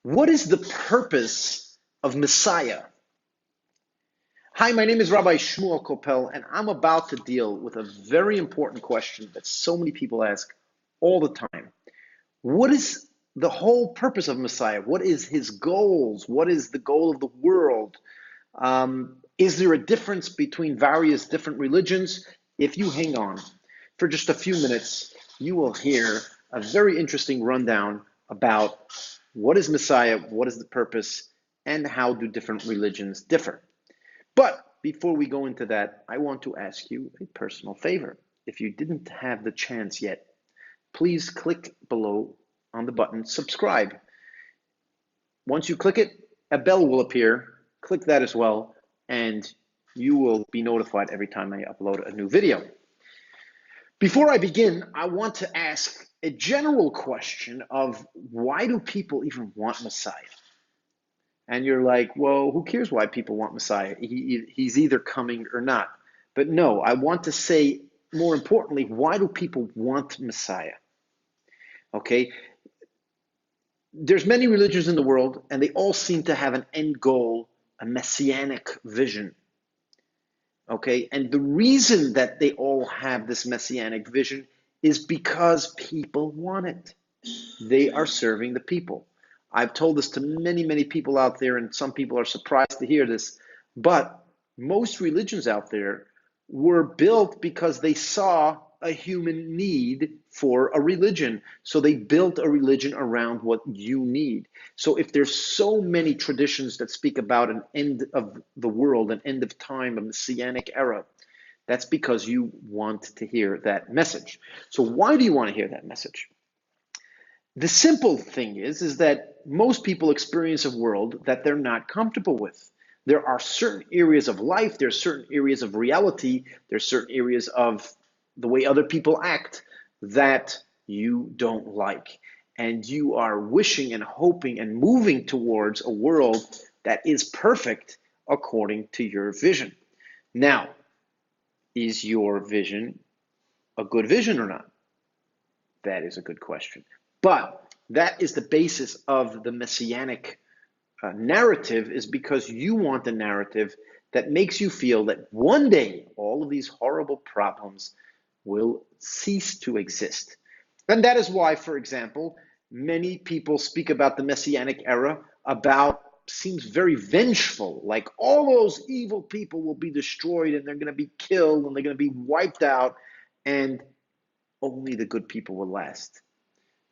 What is the purpose of Messiah? Hi, my name is Rabbi Shmuel Kopel, and I'm about to deal with a very important question that so many people ask all the time. What is the whole purpose of Messiah? What is his goals? What is the goal of the world? Is there a difference between various different religions? If you hang on for just a few minutes, you will hear a very interesting rundown about what is Messiah, what is the purpose, and how do different religions differ. But before we go into that, I want to ask you a personal favor. If you didn't have the chance yet, please click below on the button subscribe. Once you click it, a bell will appear. Click that as well, and you will be notified every time I upload a new video. Before I begin, I want to ask a general question of why do people even want Messiah? And you're like, well, who cares why people want Messiah? He's either coming or not. But no, I want to say more importantly, why do people want Messiah? Okay, there's many religions in the world, and they all seem to have an end goal, a messianic vision. Okay, and the reason that they all have this messianic vision is because people want it. They are serving the people. I've told this to many, many people out there, and some people are surprised to hear this, but most religions out there were built because they saw a human need for a religion. So they built a religion around what you need. So if there's so many traditions that speak about an end of the world, an end of time, a Messianic era, that's because you want to hear that message. So why do you want to hear that message? The simple thing is that most people experience a world that they're not comfortable with. There are certain areas of life, there's certain areas of reality, there's certain areas of the way other people act that you don't like. And you are wishing and hoping and moving towards a world that is perfect according to your vision. Now, is your vision a good vision or not? That is a good question. But that is the basis of the Messianic narrative, is because you want a narrative that makes you feel that one day all of these horrible problems will cease to exist. And that is why, for example, many people speak about the Messianic era seems very vengeful, like all those evil people will be destroyed and they're going to be killed and they're going to be wiped out and only the good people will last.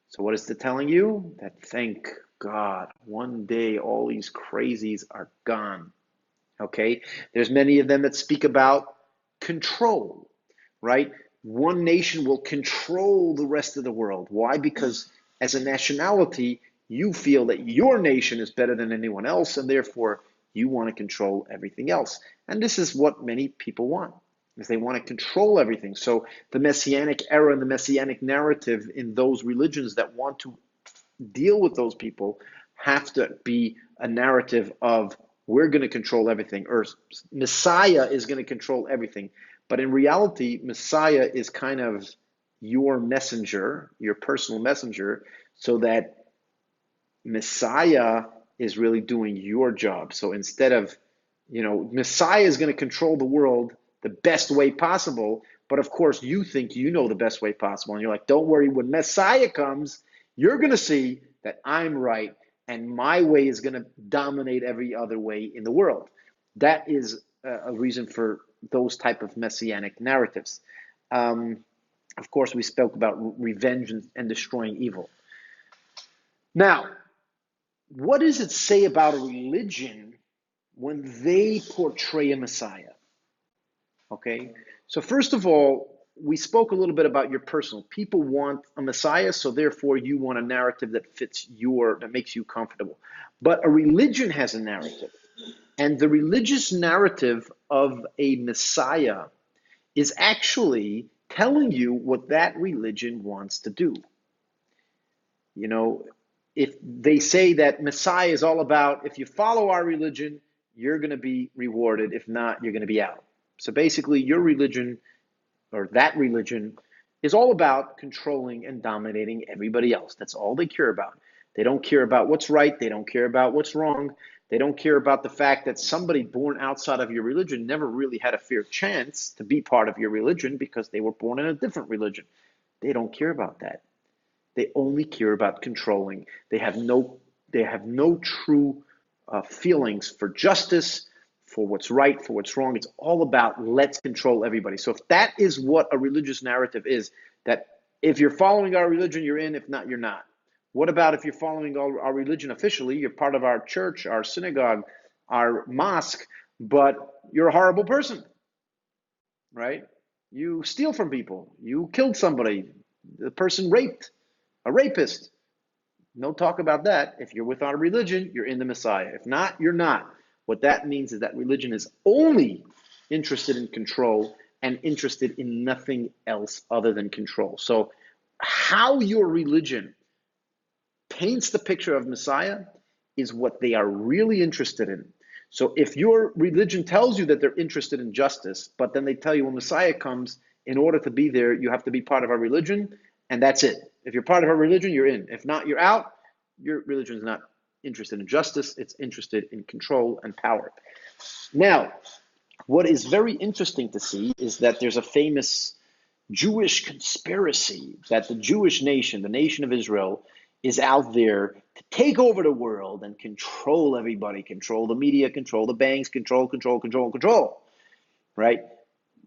So what is it telling you? That thank God, one day all these crazies are gone. Okay? There's many of them that speak about control, right? One nation will control the rest of the world. Why? Because as a nationality, you feel that your nation is better than anyone else, and therefore you want to control everything else. And this is what many people want, is they want to control everything. So the Messianic era and the Messianic narrative in those religions that want to deal with those people have to be a narrative of we're going to control everything, or Messiah is going to control everything. But in reality, Messiah is kind of your messenger, your personal messenger, so that Messiah is really doing your job. So instead of, Messiah is going to control the world the best way possible, but of course you think you know the best way possible. And you're like, don't worry, when Messiah comes, you're going to see that I'm right and my way is going to dominate every other way in the world. That is a reason for those type of messianic narratives. Of course, we spoke about revenge and destroying evil. Now, what does it say about a religion when they portray a Messiah? Okay, so first of all, we spoke a little bit about your personal. People want a Messiah, so therefore you want a narrative that that makes you comfortable. But a religion has a narrative, and the religious narrative of a Messiah is actually telling you what that religion wants to do. If they say that Messiah is all about, if you follow our religion, you're going to be rewarded. If not, you're going to be out. So basically, your religion, or that religion, is all about controlling and dominating everybody else. That's all they care about. They don't care about what's right. They don't care about what's wrong. They don't care about the fact that somebody born outside of your religion never really had a fair chance to be part of your religion because they were born in a different religion. They don't care about that. They only care about controlling. They have no true feelings for justice, for what's right, for what's wrong. It's all about let's control everybody. So if that is what a religious narrative is, that if you're following our religion, you're in. If not, you're not. What about if you're following our religion officially? You're part of our church, our synagogue, our mosque, but you're a horrible person, right? You steal from people. You killed somebody. The person raped, a rapist. No talk about that. If you're with our religion, you're in the Messiah. If not, you're not. What that means is that religion is only interested in control and interested in nothing else other than control. So how your religion paints the picture of Messiah is what they are really interested in. So if your religion tells you that they're interested in justice, but then they tell you when Messiah comes, in order to be there, you have to be part of our religion, and that's it. If you're part of our religion, you're in. If not, you're out. Your religion is not interested in justice. It's interested in control and power. Now, what is very interesting to see is that there's a famous Jewish conspiracy that the Jewish nation, the nation of Israel, is out there to take over the world and control everybody, control the media, control the banks, control, right?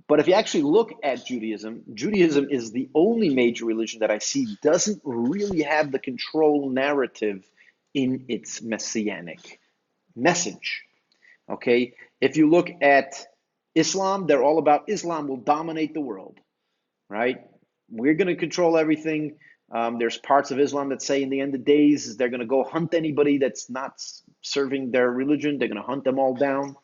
But if you actually look at Judaism, Judaism is the only major religion that I see doesn't really have the control narrative in its messianic message. Okay? If you look at Islam, they're all about Islam will dominate the world, right? We're going to control everything. There's parts of Islam that say in the end of days, they're going to go hunt anybody that's not serving their religion. They're going to hunt them all down.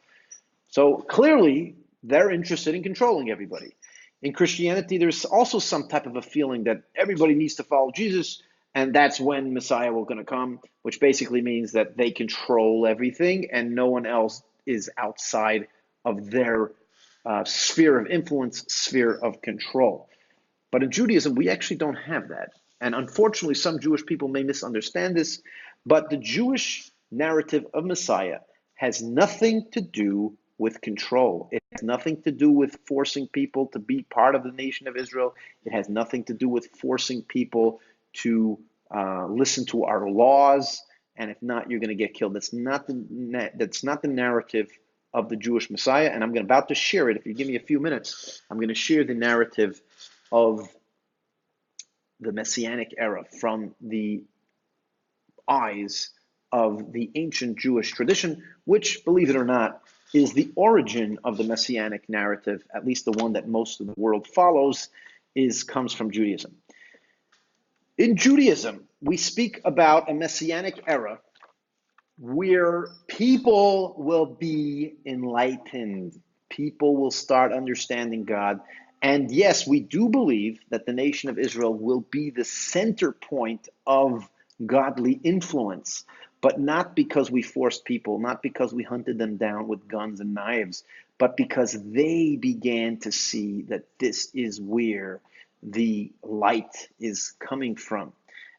So clearly, they're interested in controlling everybody. In Christianity, there's also some type of a feeling that everybody needs to follow Jesus, and that's when Messiah will going to come, which basically means that they control everything and no one else is outside of their sphere of influence, sphere of control. But in Judaism, we actually don't have that. And unfortunately, some Jewish people may misunderstand this, but the Jewish narrative of Messiah has nothing to do with control. It has nothing to do with forcing people to be part of the nation of Israel. It has nothing to do with forcing people to listen to our laws, and if not, you're going to get killed. That's not the narrative of the Jewish Messiah, and I'm about to share it. If you give me a few minutes, I'm going to share the narrative of the Messianic era from the eyes of the ancient Jewish tradition, which, believe it or not, is the origin of the Messianic narrative, at least the one that most of the world follows, comes from Judaism. In Judaism, we speak about a Messianic era where people will be enlightened. People will start understanding God. And yes, we do believe that the nation of Israel will be the center point of godly influence, but not because we forced people, not because we hunted them down with guns and knives, but because they began to see that this is where the light is coming from.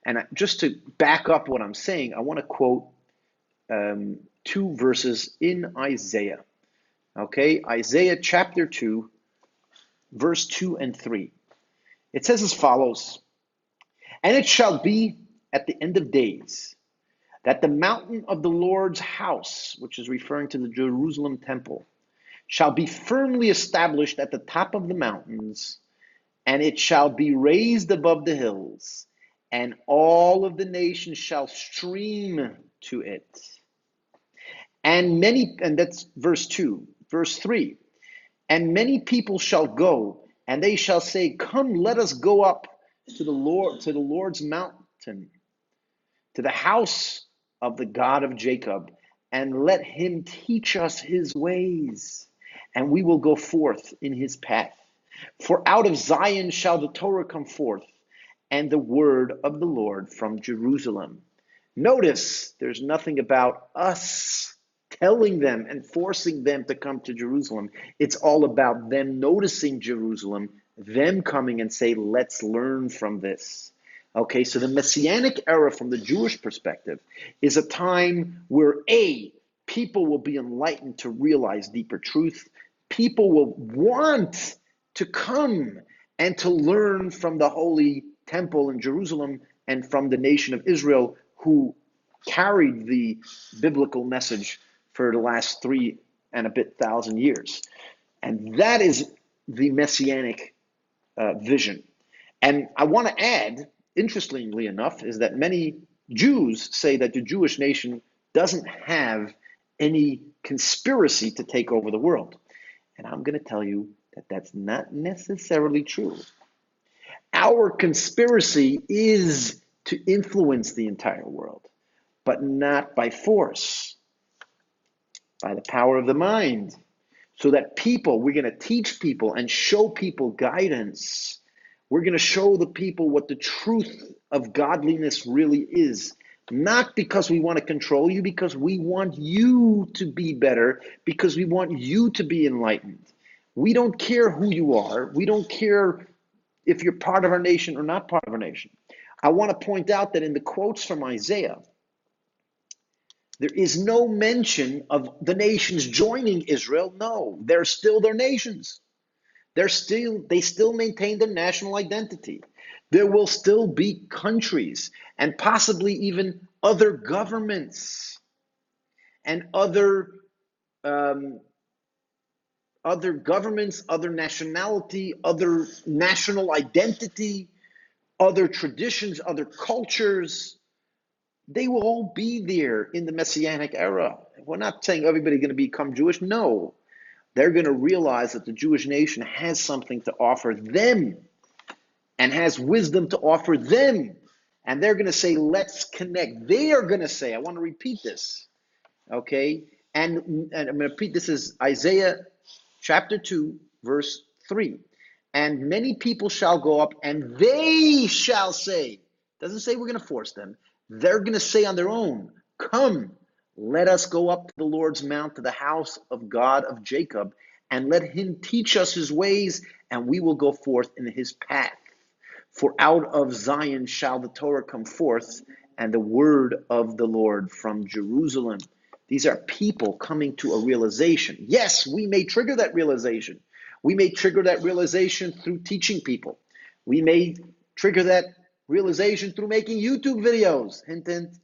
And just to back up what I'm saying, I want to quote two verses in Isaiah. Okay, Isaiah chapter 2, verse 2 and 3. It says as follows, "And it shall be at the end of days that the mountain of the Lord's house," which is referring to the Jerusalem temple, "shall be firmly established at the top of the mountains, and it shall be raised above the hills, and all of the nations shall stream to it. And that's verse 2. Verse 3, "And many people shall go, and they shall say, Come, let us go up to the Lord's mountain, to the house of the God of Jacob, and let him teach us his ways, and we will go forth in his path. For out of Zion shall the Torah come forth, and the word of the Lord from Jerusalem." Notice there's nothing about us telling them and forcing them to come to Jerusalem. It's all about them noticing Jerusalem, them coming and say, let's learn from this. Okay, so the Messianic era from the Jewish perspective is a time where people will be enlightened to realize deeper truth. People will want to come and to learn from the Holy Temple in Jerusalem and from the nation of Israel, who carried the biblical message for the last 3,000 years. And that is the Messianic vision. And I want to add, interestingly enough, is that many Jews say that the Jewish nation doesn't have any conspiracy to take over the world. And I'm going to tell you that that's not necessarily true. Our conspiracy is to influence the entire world, but not by force, by the power of the mind. So that we're going to teach people and show people guidance. We're going to show the people what the truth of godliness really is. Not because we want to control you, because we want you to be better, because we want you to be enlightened. We don't care who you are. We don't care if you're part of our nation or not part of our nation. I want to point out that in the quotes from Isaiah, there is no mention of the nations joining Israel. No, they're still their nations. They still maintain their national identity. There will still be countries and possibly even other governments and other governments, other nationality, other national identity, other traditions, other cultures. They will all be there in the Messianic era. We're not saying everybody's going to become Jewish. No, they're going to realize that the Jewish nation has something to offer them and has wisdom to offer them. And they're going to say, let's connect. They are going to say, I want to repeat this, okay? And I'm going to repeat, this is Isaiah chapter 2, verse 3. And many people shall go up and they shall say, doesn't say we're going to force them. They're going to say on their own, come, let us go up to the Lord's mount, to the house of God of Jacob, and let him teach us his ways, and we will go forth in his path. For out of Zion shall the Torah come forth, and the word of the Lord from Jerusalem. These are people coming to a realization. Yes, we may trigger that realization. We may trigger that realization through teaching people. We may trigger that realization through making YouTube videos. Hint, hint.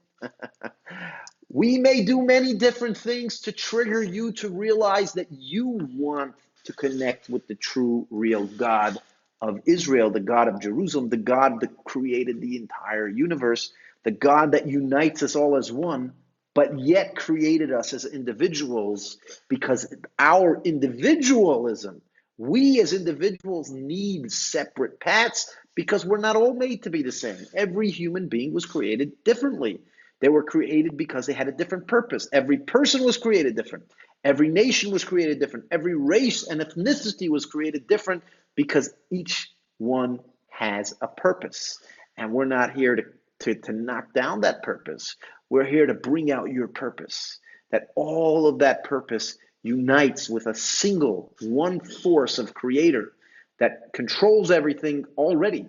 We may do many different things to trigger you to realize that you want to connect with the true, real God of Israel, the God of Jerusalem, the God that created the entire universe, the God that unites us all as one, but yet created us as individuals, because our individualism, we as individuals need separate paths because we're not all made to be the same. Every human being was created differently. They were created because they had a different purpose. Every person was created different. Every nation was created different. Every race and ethnicity was created different because each one has a purpose. And we're not here to knock down that purpose. We're here to bring out your purpose. That all of that purpose unites with a single, one force of creator that controls everything already,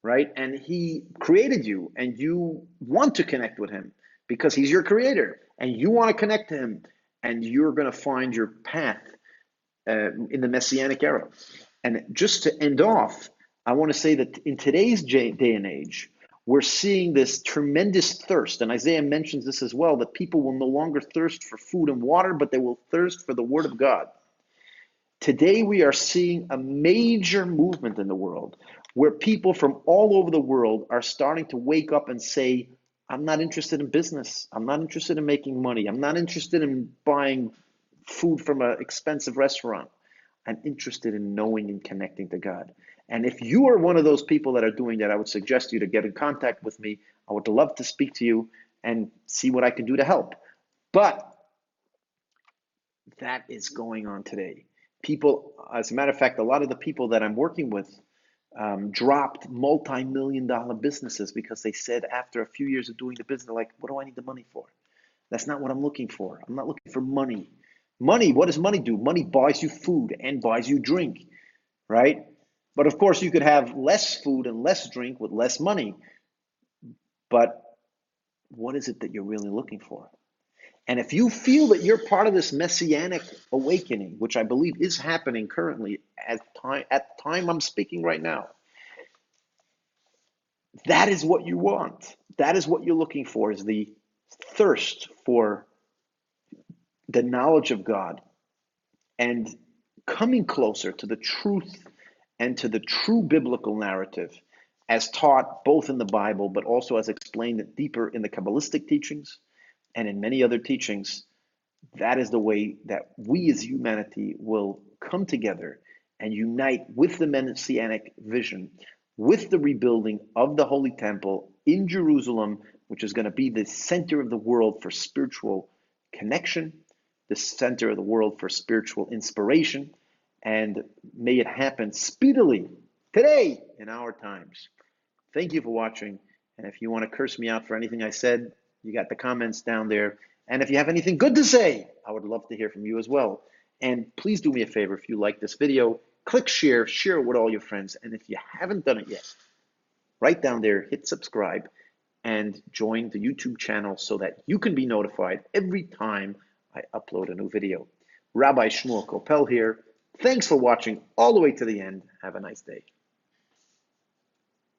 right? And he created you, and you want to connect with him because he's your creator, and you want to connect to him, and you're going to find your path in the Messianic era. And just to end off, I want to say that in today's day and age, we're seeing this tremendous thirst, and Isaiah mentions this as well, that people will no longer thirst for food and water, but they will thirst for the word of God. Today we are seeing a major movement in the world where people from all over the world are starting to wake up and say, I'm not interested in business. I'm not interested in making money. I'm not interested in buying food from an expensive restaurant. I'm interested in knowing and connecting to God. And if you are one of those people that are doing that, I would suggest you to get in contact with me. I would love to speak to you and see what I can do to help. But that is going on today. People, as a matter of fact, a lot of the people that I'm working with dropped multi-million-dollar businesses because they said after a few years of doing the business, they're like, what do I need the money for? That's not what I'm looking for. I'm not looking for money. Money, what does money do? Money buys you food and buys you drink, right? But of course, you could have less food and less drink with less money. but what is it that you're really looking for? And if you feel that you're part of this messianic awakening, which I believe is happening currently at the time I'm speaking right now, that is what you want. That is what you're looking for, is the thirst for the knowledge of God and coming closer to the truth and to the true biblical narrative as taught both in the Bible, but also as explained deeper in the Kabbalistic teachings and in many other teachings. That is the way that we as humanity will come together and unite with the Messianic vision, with the rebuilding of the Holy Temple in Jerusalem, which is going to be the center of the world for spiritual connection, the center of the world for spiritual inspiration, and may it happen speedily today in our times. Thank you for watching, and if you want to curse me out for anything I said, you got the comments down there. And if you have anything good to say, I would love to hear from you as well. And please do me a favor, if you like this video, click share it with all your friends. And if you haven't done it yet, right down there, hit subscribe and join the YouTube channel so that you can be notified every time I upload a new video. Rabbi Shmuel Kopel here. Thanks for watching all the way to the end. Have a nice day.